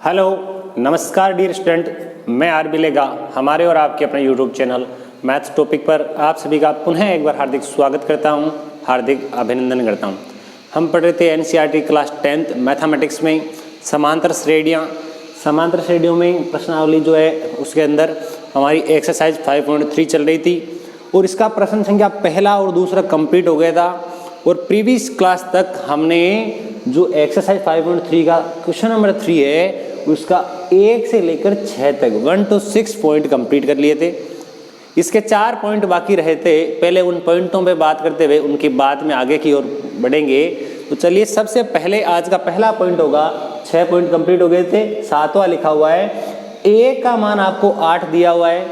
Hello नमस्कार dear student, मैं are बिलेगा हमारे और आपके अपने यूट्यूब चैनल मैथ्स टॉपिक पर आप सभी का पुनः एक बार हार्दिक स्वागत करता हूं, हार्दिक अभिनंदन करता हूं। हम पढ़ रहे थे एनसीईआरटी क्लास 10th मैथमेटिक्स में समांतर श्रेणियों में प्रश्नावली जो है उसके अंदर हमारी एक्सरसाइज 5.3 चल रही थी और इसका प्रश्न संख्या पहला और दूसरा कंप्लीट हो गया था। और प्रीवियस क्लास तक हमने जो एक्सरसाइज 5.3 का क्वेश्चन नंबर 3 है उसका 1 से लेकर 6 तक 1 to 6 पॉइंट कंप्लीट कर लिए थे। इसके 4 पॉइंट बाकी रहे थे। पहले उन पॉइंटों पे बात करते हुए उनकी बात में आगे की ओर बढ़ेंगे। तो चलिए सबसे पहले आज का पहला पॉइंट होगा। 6 पॉइंट कंप्लीट हो गए थे, 7वां लिखा हुआ है। ए का मान आपको 8 दिया हुआ है।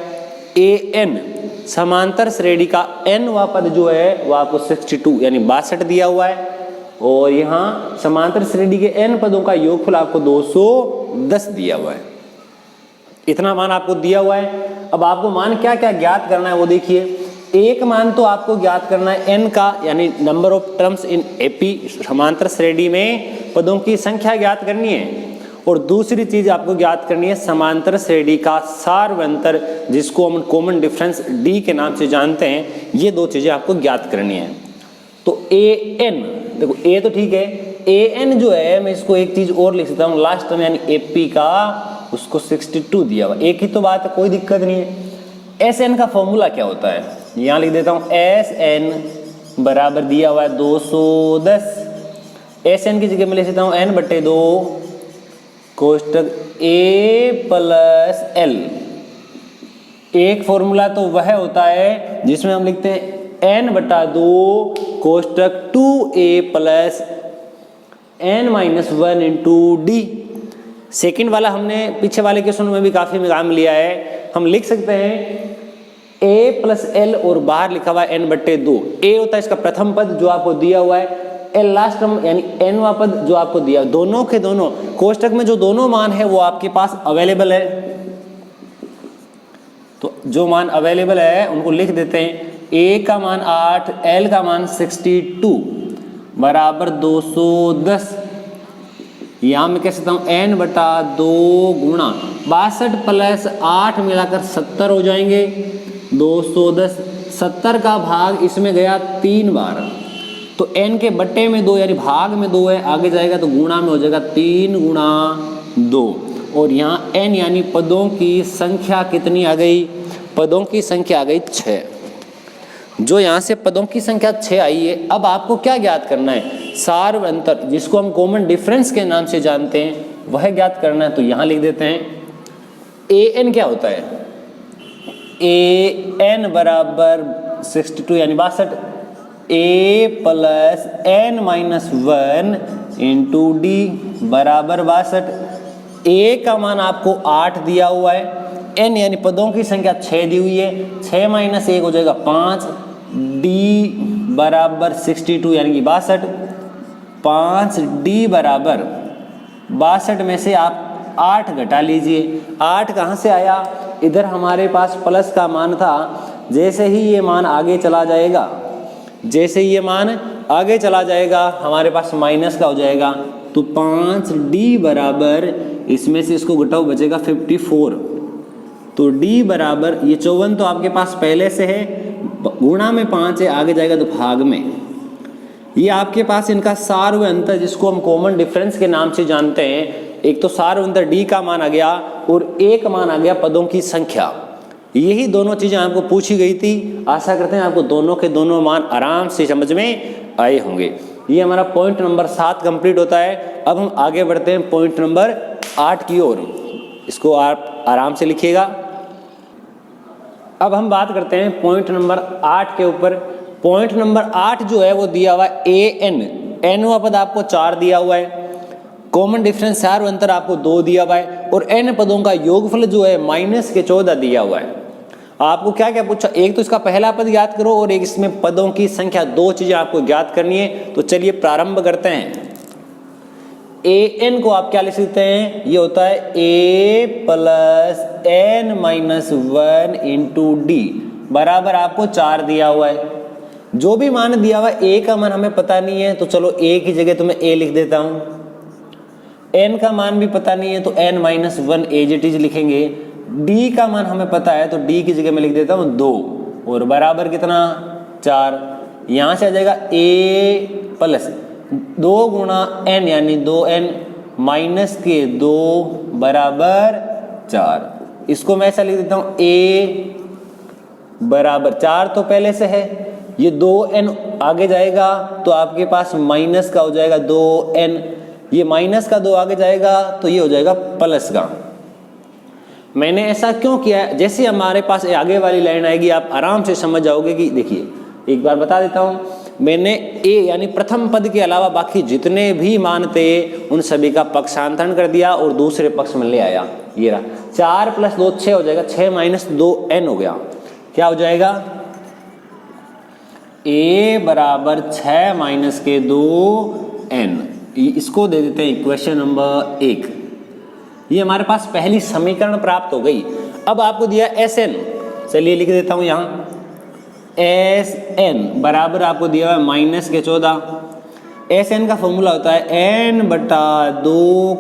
ए एन समांतर श्रेणी का nवां पद जो है वो आपको 62 यानी 62 दिया हुआ है। और यहाँ समांतर श्रेणी के n पदों का योगफल आपको 210 दिया हुआ है। इतना मान आपको दिया हुआ है। अब आपको मान क्या क्या ज्ञात करना है वो देखिए। एक मान तो आपको ज्ञात करना है n का यानी number of terms in AP, समांतर श्रेणी में पदों की संख्या ज्ञात करनी है। और दूसरी चीज आपको ज्ञात करनी है समांतर श्रेणी का सार्वंतर, जिसको हम कॉमन डिफरेंस d के नाम से जानते हैं। ये दो चीजें आपको ज्ञात करनी है। तो ए एन देखो, ए तो ठीक है, ए एन जो है मैं इसको एक चीज और लिख सकता हूँ लास्ट में, यानी एपी का उसको 62 दिया हुआ। एक ही तो बात है, कोई दिक्कत नहीं है। एस एन का फॉर्मूला क्या होता है यहाँ लिख देता हूँ। एस एन बराबर दिया हुआ है 210। एस एन की जगह मैं लिख देता हूँ n/2 कोष्टक ए प्लस एल। एक फॉर्मूला तो वह होता है जिसमें हम लिखते हैं n/2 कोष्टक 2a plus n-1 into D. Second वाला हमने पीछे वाले क्वेश्चन में भी काफी काम लिया है। हम लिख सकते हैं a प्लस एल और बाहर लिखा हुआ है n/2। a होता है इसका प्रथम पद जो आपको दिया हुआ है, एल लास्ट टर्म यानी nवां पद जो आपको दिया। दोनों के दोनों कोष्टक में जो दोनों मान है वो आपके पास अवेलेबल है। तो जो मान अवेलेबल है उनको लिख देते हैं। a का मान 8, l का मान 62 बराबर 210। यहां मैं कह सकता हूं n/2 गुणा 62 प्लस 8 मिलाकर 70 हो जाएंगे। 210 70 का भाग इसमें गया 3 बार, तो n के बट्टे में 2 यानी भाग में 2 है, आगे जाएगा तो गुणा में हो जाएगा 3 गुणा 2। और यहाँ n यानी पदों की संख्या कितनी आ गई? पदों की संख्या आ गई 6। जो यहाँ से पदों की संख्या 6 आई है। अब आपको क्या ज्ञात करना है? सार्वंतर, जिसको हम कॉमन डिफरेंस के नाम से जानते हैं, वह ज्ञात करना है। तो यहाँ लिख देते हैं ए एन क्या होता है। ए एन बराबर 62 यानी 62, ए प्लस n-1 इंटू डी बराबर 62। ए का मान आपको 8 दिया हुआ है। n यानी पदों की संख्या 6 दी हुई है। 6 - 1 हो जाएगा 5। डी बराबर 62 यानी कि 62। 5 डी बराबर 62 में से आप 8 घटा लीजिए। 8 कहाँ से आया? इधर हमारे पास प्लस का मान था। जैसे ही ये मान आगे चला जाएगा, हमारे पास माइनस का हो जाएगा। तो 5 डी बराबर, इसमें से इसको घटाओ बचेगा 54। तो डी बराबर ये 54 तो आपके पास पहले से है, गुणा में 5 है, आगे जाएगा तो भाग में। ये आपके पास इनका सार्वंतर, जिसको हम कॉमन डिफरेंस के नाम से जानते हैं। एक तो सार्वंतर डी का मान आ गया और एक मान आ गया पदों की संख्या। यही दोनों चीजें आपको पूछी गई थी। आशा करते हैं आपको दोनों के दोनों मान आराम से समझ में आए होंगे। ये हमारा पॉइंट नंबर 7 कंप्लीट होता है। अब हम आगे बढ़ते हैं पॉइंट नंबर 8 की ओर। इसको आप आराम से लिखिएगा। अब हम बात करते हैं पॉइंट नंबर 8 के ऊपर। पॉइंट नंबर 8 जो है वो दिया हुआ है ए एन। एनवां पद आपको 4 दिया हुआ है। कॉमन डिफरेंस सार्वंतर आपको 2 दिया हुआ है। और n पदों का योगफल जो है -14 दिया हुआ है। आपको क्या क्या पूछा? एक तो इसका पहला पद ज्ञात करो और एक इसमें पदों की संख्या। 2 चीजें आपको ज्ञात करनी है। तो चलिए प्रारंभ करते हैं। ए एन को आप क्या लिख सकते हैं? ये होता है a plus n-1 into D बराबर आपको 4 दिया हुआ है। जो भी मान दिया हुआ है, a का मान हमें पता नहीं है, तो चलो a की जगह तो मैं a लिख देता हूं। n का मान भी पता नहीं है तो n minus 1 as it is लिखेंगे। d का मान हमें पता है तो d की जगह मैं लिख देता हूँ 2 और बराबर कितना 4। यहाँ से आ जाएगा a प्लस 2 गुणा n यानी 2n माइनस के 2 बराबर 4। इसको मैं ऐसा लिख देता हूँ a बराबर 4 तो पहले से है, ये 2n आगे जाएगा तो आपके पास माइनस का हो जाएगा 2n, ये माइनस का 2 आगे जाएगा तो ये हो जाएगा प्लस का। मैंने ऐसा क्यों किया, जैसे हमारे पास आगे वाली लाइन आएगी आप आराम से समझ जाओगे कि देखिए एक बार बता देता हूँ। मैंने a यानी प्रथम पद के अलावा बाकी जितने भी मान थे उन सभी का पक्षांतरण कर दिया और दूसरे पक्ष में ले आया। ये रहा 4 प्लस 2 6 हो जाएगा, 6 माइनस 2n हो गया। क्या हो जाएगा a बराबर 6 माइनस के 2n। इसको दे देते हैं इक्वेशन नंबर 1। ये हमारे पास पहली समीकरण प्राप्त हो गई। अब आपको दिया Sn, चलिए लिख देता हूं यहां Sn बराबर आपको दिया हुआ है माइनस के 14। Sn का फॉर्मूला होता है n बटा 2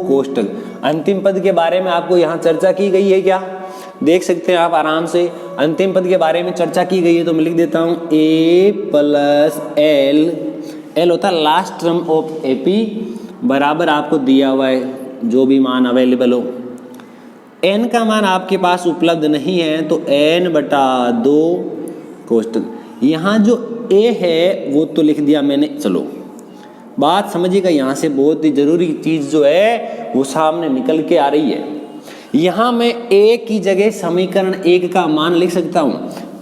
कोष्टक। अंतिम पद के बारे में आपको यहाँ चर्चा की गई है, क्या देख सकते हैं आप आराम से। अंतिम पद के बारे में चर्चा की गई है तो मैं लिख देता हूँ a प्लस l होता है लास्ट टर्म ऑफ AP बराबर आपको दिया हुआ है जो भी मान अवेलेबल हो। n का मान आपके पास उपलब्ध नहीं है तो n बटा 2 कोष्टक। यहाँ जो a है वो तो लिख दिया मैंने। चलो बात समझिएगा, यहाँ से बहुत ही जरूरी चीज जो है वो सामने निकल के आ रही है। यहाँ मैं a की जगह समीकरण 1 का मान लिख सकता हूँ।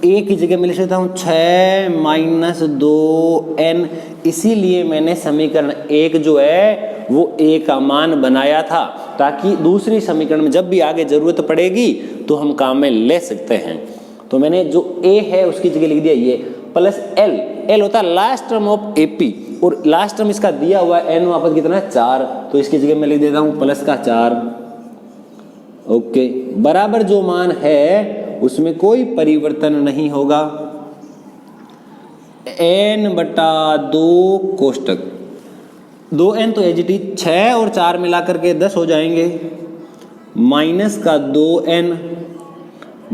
a की जगह मैं लिख सकता हूँ 6 माइनस 2n, इसीलिए मैंने समीकरण 1 जो है वो a का मान बनाया था ताकि दूसरी समीकरण में जब भी आगे जरूरत पड़ेगी तो हम काम में ले सकते हैं। तो मैंने जो a है उसकी जगह लिख दिया ये प्लस l होता है लास्ट टर्म ऑफ AP और लास्ट टर्म इसका दिया हुआ है n वहां पर कितना है 4, तो इसकी जगह मैं लिख देता हूँ प्लस का 4। ओके बराबर जो मान है उसमें कोई परिवर्तन नहीं होगा। n बटा 2 कोष्टक 2n तो एज इट इज 6 और 4 मिलाकर के 10 हो जाएंगे, माइनस का 2n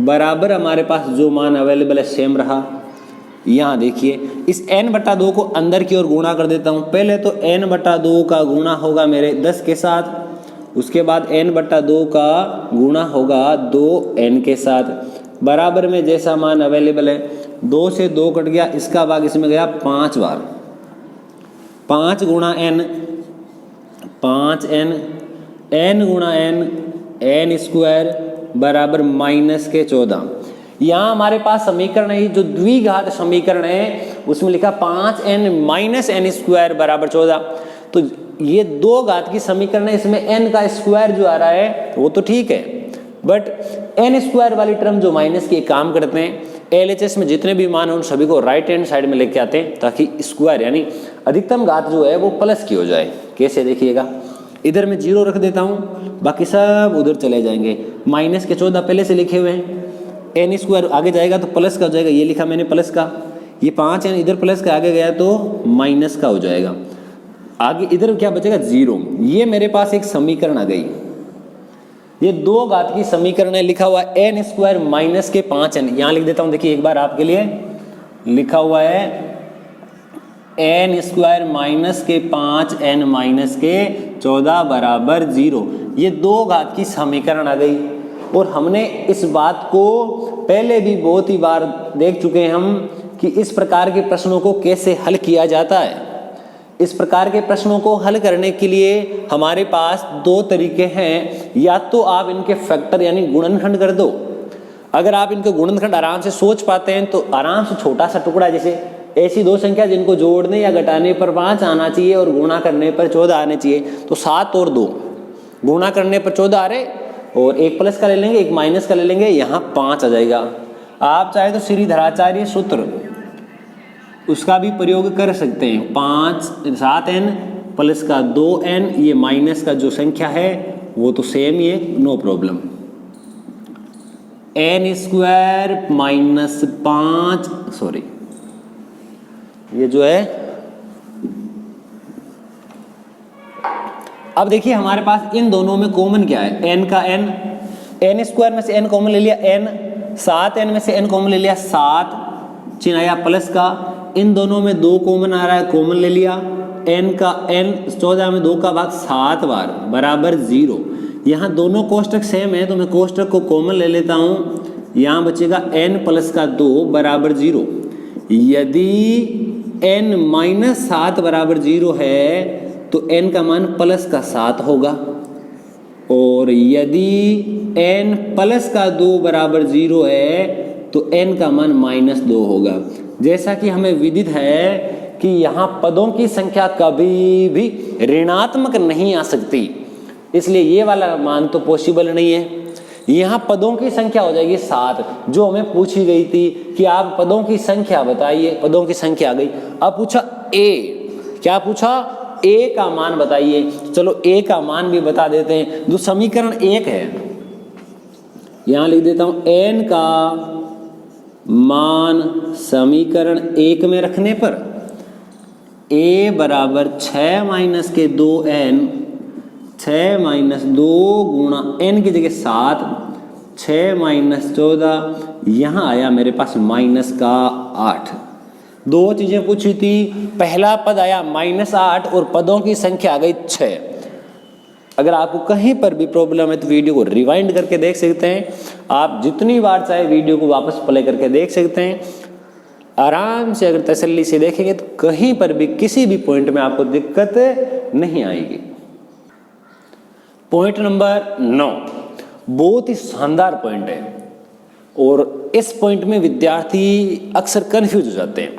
बराबर हमारे पास जो मान अवेलेबल है सेम रहा। यहाँ देखिए इस n बटा 2 को अंदर की ओर गुणा कर देता हूँ। पहले तो n बटा 2 का गुणा होगा मेरे 10 के साथ, उसके बाद n बटा 2 का गुणा होगा 2n के साथ बराबर में जैसा मान अवेलेबल है। 2 से 2 कट गया, इसका भाग इसमें गया 5 बार, 5 गुणा n 5n, n गुणा n स्क्वायर बराबर माइनस के 14। यहाँ हमारे पास समीकरण है जो द्विघात समीकरण है उसमें लिखा 5n माइनस n स्क्वायर बराबर 14। तो ये 2 घात की समीकरण है, इसमें n का स्क्वायर जो आ रहा है वो तो ठीक है, बट n स्क्वायर वाली टर्म जो माइनस की काम करते हैं LHS में जितने भी मान हैं उन सभी को राइट हैंड साइड में लेके आते हैं ताकि स्क्वायर यानी अधिकतम घात जो है वो प्लस की हो जाए। कैसे देखिएगा, इधर मैं 0 रख देता हूँ, बाकी सब उधर चले जाएंगे। माइनस के 14 पहले से लिखे हुए हैं, n स्क्वायर आगे जाएगा तो प्लस का हो जाएगा, ये लिखा मैंने प्लस का। ये 5n इधर प्लस का आगे गया तो माइनस का हो जाएगा। आगे इधर क्या बचेगा 0। ये मेरे पास एक समीकरण आ गई। ये 2 घात की समीकरण है, लिखा हुआ है n स्क्वायर माइनस के 5n। यहाँ लिख देता हूँ, देखिए एक बार आपके लिए लिखा हुआ है n स्क्वायर माइनस के 5n माइनस के 14 बराबर 0। ये 2 घात की समीकरण आ गई और हमने इस बात को पहले भी बहुत ही बार देख चुके हैं हम कि इस प्रकार के प्रश्नों को कैसे हल किया जाता है। इस प्रकार के प्रश्नों को हल करने के लिए हमारे पास 2 तरीके हैं। या तो आप इनके फैक्टर यानी गुणनखंड कर दो, अगर आप इनके गुणनखंड आराम से सोच पाते हैं तो आराम से छोटा सा टुकड़ा, जैसे ऐसी 2 संख्या जिनको जोड़ने या घटाने पर 5 आना चाहिए और गुणा करने पर 14 आने चाहिए, तो 7 और 2 गुणा करने पर 14 आ रहे और एक प्लस का ले लेंगे एक माइनस का ले लेंगे, यहाँ 5 आ जाएगा। आप चाहे तो श्रीधराचार्य सूत्र उसका भी प्रयोग कर सकते हैं। 7n प्लस का 2n, ये माइनस का जो संख्या है वो तो सेम ही है, no problem. n square minus 5, sorry ये जो है अब देखिए हमारे पास इन दोनों में कॉमन क्या है, n का n, n स्क्वायर में से n कॉमन ले लिया n, 7n में से n कॉमन ले लिया 7, चिन्ह आया प्लस का, इन दोनों में 2 कॉमन आ रहा है, कॉमन ले लिया, n का n, 14 में 2 का भाग 7 बार बराबर 0। यहाँ दोनों कोष्टक सेम है तो मैं कोष्टक को कॉमन ले लेता हूँ, यहाँ बचेगा n प्लस का 2 बराबर 0। यदि n माइनस 7 बराबर 0 है तो n का मान प्लस का 7 होगा, और यदि n प्लस का 2 बराबर 0 है तो n का मान माइनस 2 होगा। जैसा कि हमें विदित है कि यहाँ पदों की संख्या कभी भी ऋणात्मक नहीं आ सकती, इसलिए ये वाला मान तो पॉसिबल नहीं है। यहाँ पदों की संख्या हो जाएगी 7, जो हमें पूछी गई थी कि आप पदों की संख्या बताइए, पदों की संख्या आ गई। अब पूछा a, क्या पूछा, a का मान बताइए। चलो a का मान भी बता देते हैं। जो समीकरण 1 है, यहां लिख देता हूं, n का मान समीकरण 1 में रखने पर a बराबर 6 माइनस के 2n, 6 माइनस 2 गुणा n की जगह 7, 6 माइनस 14, यहाँ आया मेरे पास माइनस का 8। दो चीजें पूछी थी, पहला पद आया -8 और पदों की संख्या आ गई 6। अगर आपको कहीं पर भी प्रॉब्लम है तो वीडियो को रिवाइंड करके देख सकते हैं, आप जितनी बार चाहे वीडियो को वापस प्ले करके देख सकते हैं। आराम से अगर तसल्ली से देखेंगे तो कहीं पर भी किसी भी पॉइंट में आपको दिक्कत नहीं आएगी। पॉइंट नंबर 9 बहुत ही शानदार पॉइंट है, और इस पॉइंट में विद्यार्थी अक्सर कंफ्यूज हो जाते हैं,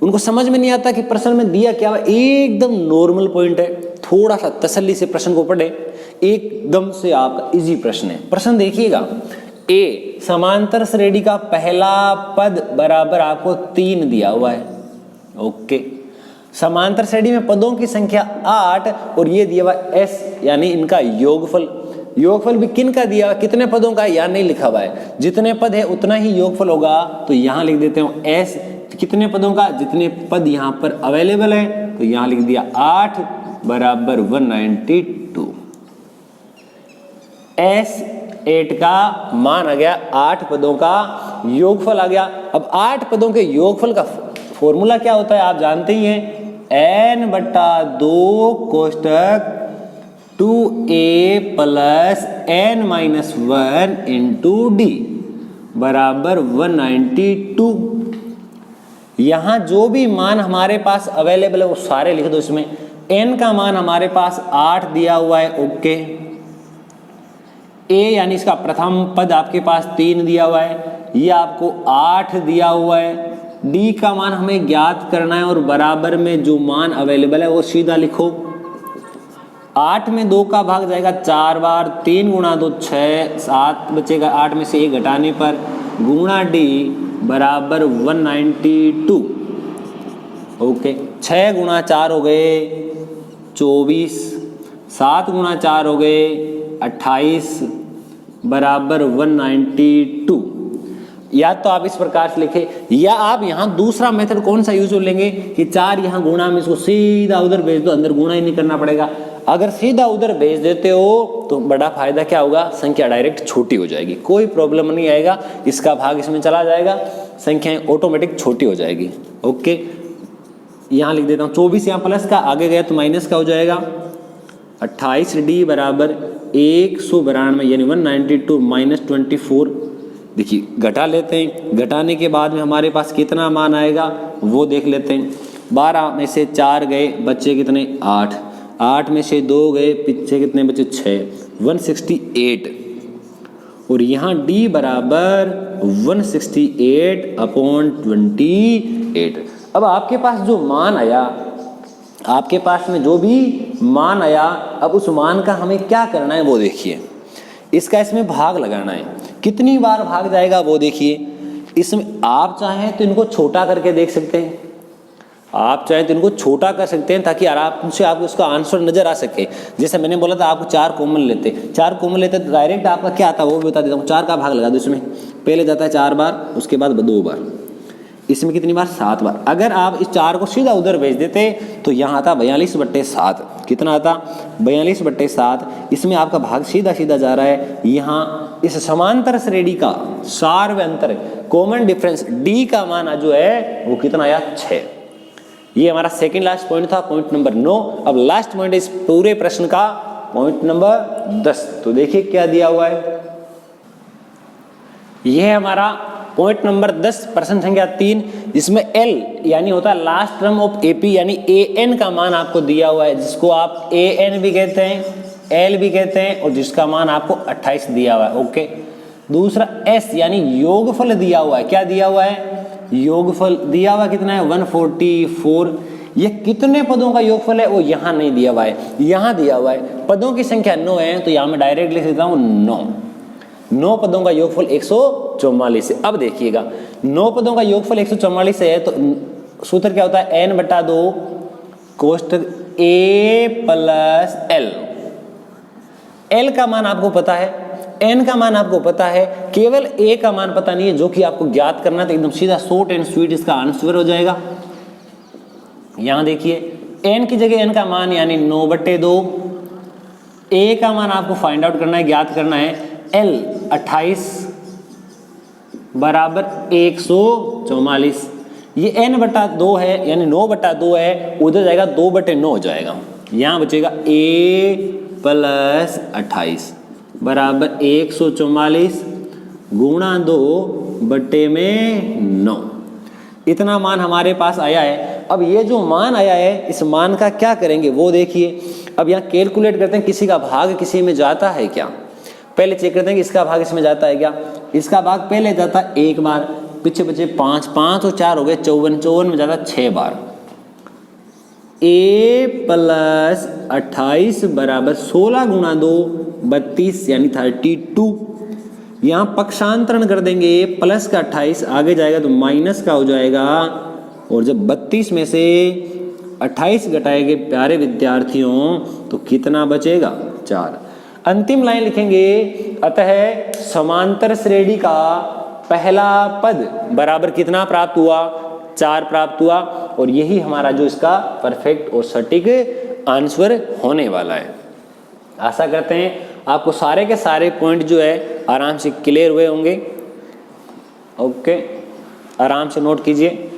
उनको समझ में नहीं आता कि प्रश्न में दिया क्या है। एकदम नॉर्मल पॉइंट है, थोड़ा सा तसल्ली से प्रश्न को पढ़े, एकदम से आपका इजी प्रश्न है। प्रश्न देखिएगा, ए समांतर श्रेणी का पहला पद बराबर आपको 3 दिया हुआ है। ओके, समांतर श्रेणी में पदों की संख्या 8 और ये दिया हुआ s, यानी इनका योगफल। योगफल भी किन का दिया हुआ, कितने पदों का, यहाँ नहीं लिखा हुआ है, जितने पद है उतना ही योगफल होगा, तो यहाँ लिख देते हो s, कितने पदों का, जितने पद यहाँ पर अवेलेबल है, तो यहाँ लिख दिया 8 बराबर 192। S8 का मान आ गया, 8 पदों का योगफल आ गया। अब 8 पदों के योगफल का फॉर्मूला क्या होता है आप जानते ही हैं, n/2 कोष्टक 2a plus n-1 into d बराबर 192। यहाँ जो भी मान हमारे पास अवेलेबल है वो सारे लिख दो इसमें। n का मान हमारे पास 8 दिया हुआ है, ओके। a यानी इसका प्रथम पद आपके पास 3 दिया हुआ है, ये आपको 8 दिया हुआ है। d का मान हमें ज्ञात करना है, और बराबर में जो मान अवेलेबल है वो सीधा लिखो। 8 में 2 का भाग जाएगा 4 बार, 3 गुणा 2 6, 7 बचेगा, 8 में से 1 घटाने पर, गुणा d बराबर 192। ओके, 6 गुणा 4 हो गए 24, 7 गुणा 4 हो गए 28 बराबर 192। या तो आप इस प्रकार से लिखे, या आप यहाँ दूसरा मेथड कौन सा यूज लेंगे कि 4 यहाँ गुणा में इसको सीधा उधर भेज दो, अंदर गुणा ही नहीं करना पड़ेगा। अगर सीधा उधर भेज देते हो तो बड़ा फायदा क्या होगा, संख्या डायरेक्ट छोटी हो जाएगी, कोई प्रॉब्लम नहीं आएगा, इसका भाग इसमें चला जाएगा, संख्याएं ऑटोमेटिक छोटी हो जाएगी। ओके, यहाँ लिख देता हूँ 24, यहाँ प्लस का आगे गया तो माइनस का हो जाएगा। 28d बराबर 192 यानी 192 माइनस 24। देखिए घटा लेते हैं, घटाने के बाद में हमारे पास कितना मान आएगा वो देख लेते हैं। 12 में से 4 गए, बच्चे कितने 8, 8 में से 2 गए, पीछे कितने बचे 6, 168। और यहाँ d बराबर 168/28। अब आपके पास जो मान आया, आपके पास में जो भी मान आया, अब उस मान का हमें क्या करना है वो देखिए। इसका इसमें भाग लगाना है, कितनी बार भाग जाएगा वो देखिए। इसमें आप चाहें तो इनको छोटा करके देख सकते हैं, आप चाहें तो इनको छोटा कर सकते हैं ताकि आराम से आपको उसका आंसर नजर आ सके। जैसे मैंने बोला था आपको 4 कॉमन लेते, 4 कॉमन लेते तो डायरेक्ट आपका क्या आता है वो भी बता देता हूँ। 4 का भाग लगा दो इसमें, पहले जाता है 4 बार, उसके बाद 2 बार, इसमें कितनी बार 7 बार। अगर आप इस 4 को सीधा उधर भेज देते तो यहाँ आता 42/7, कितना आता 42/7। इसमें आपका भाग सीधा सीधा जा रहा है। यहाँ इस समांतर श्रेणी का सार्व अंतर कॉमन डिफरेंस डी का मान जो है वो कितना आया 6। ये हमारा सेकंड लास्ट पॉइंट था, पॉइंट नंबर 9। अब लास्ट पॉइंट इस पूरे प्रश्न का पॉइंट नंबर 10। तो देखिए क्या दिया हुआ है, यह हमारा पॉइंट नंबर 10 प्रश्न संख्या 3, जिसमें L यानी होता है लास्ट टर्म ऑफ AP यानी AN का मान आपको दिया हुआ है, जिसको आप AN भी कहते हैं, L भी कहते हैं, और जिसका मान आपको 28 दिया हुआ है। ओके। दूसरा S यानी योगफल दिया हुआ है। क्या दिया हुआ है? योगफल दिया हुआ कितना है 144। ये कितने पदों का योगफल है वो यहाँ नहीं दिया हुआ है, यहाँ दिया हुआ है। पदों की संख्या 9 है, तो यहाँ मैं डायरेक्ट लिख देता हूँ 9 पदों का योगफल 144 है। अब देखिएगा 9 पदों का योगफल 144 है, तो सूत्र क्या होता है n/2 कोष्ठक A प्लस L का मान आपको पता है, n का मान आपको पता है, केवल a का मान पता नहीं है, जो कि आपको ज्ञात करना है। तो एकदम सीधा शॉर्ट एंड स्वीट इसका आंसर हो जाएगा। यहां देखिए n की जगह n का मान यानी 9/2, a का मान आपको फाइंड आउट करना है, ज्ञात करना है, L 28 बराबर 144। ये n/2 है यानी 9/2 है, उधर जाएगा 2/9 हो जाएगा। यहां बचेगा a प्लस 28 बराबर 144 गुणा 2/9। इतना मान हमारे पास आया है। अब ये जो मान आया है, इस मान का क्या करेंगे वो देखिए। अब यहाँ कैलकुलेट करते हैं, किसी का भाग किसी में जाता है क्या। पहले चेक करते हैं कि इसका भाग इसमें जाता है क्या। इसका भाग पहले जाता है 1 बार, पीछे बचे 5 और 4 हो गए 54 में जाता 6 बार। a प्लस 28 बराबर 16 गुणा 2 32 यानी 32। यहाँ पक्षांतरण कर देंगे, प्लस का 28 आगे जाएगा तो माइनस का हो जाएगा, और जब 32 में से 28 घटाएंगे प्यारे विद्यार्थियों तो कितना बचेगा 4। अंतिम लाइन लिखेंगे, अतः समांतर श्रेणी का पहला पद बराबर कितना प्राप्त हुआ 4 प्राप्त हुआ। और यही हमारा जो इसका परफेक्ट और सटीक आंसर होने वाला है। आशा करते हैं आपको सारे के सारे पॉइंट जो है आराम से क्लियर हुए होंगे। ओके, आराम से नोट कीजिए।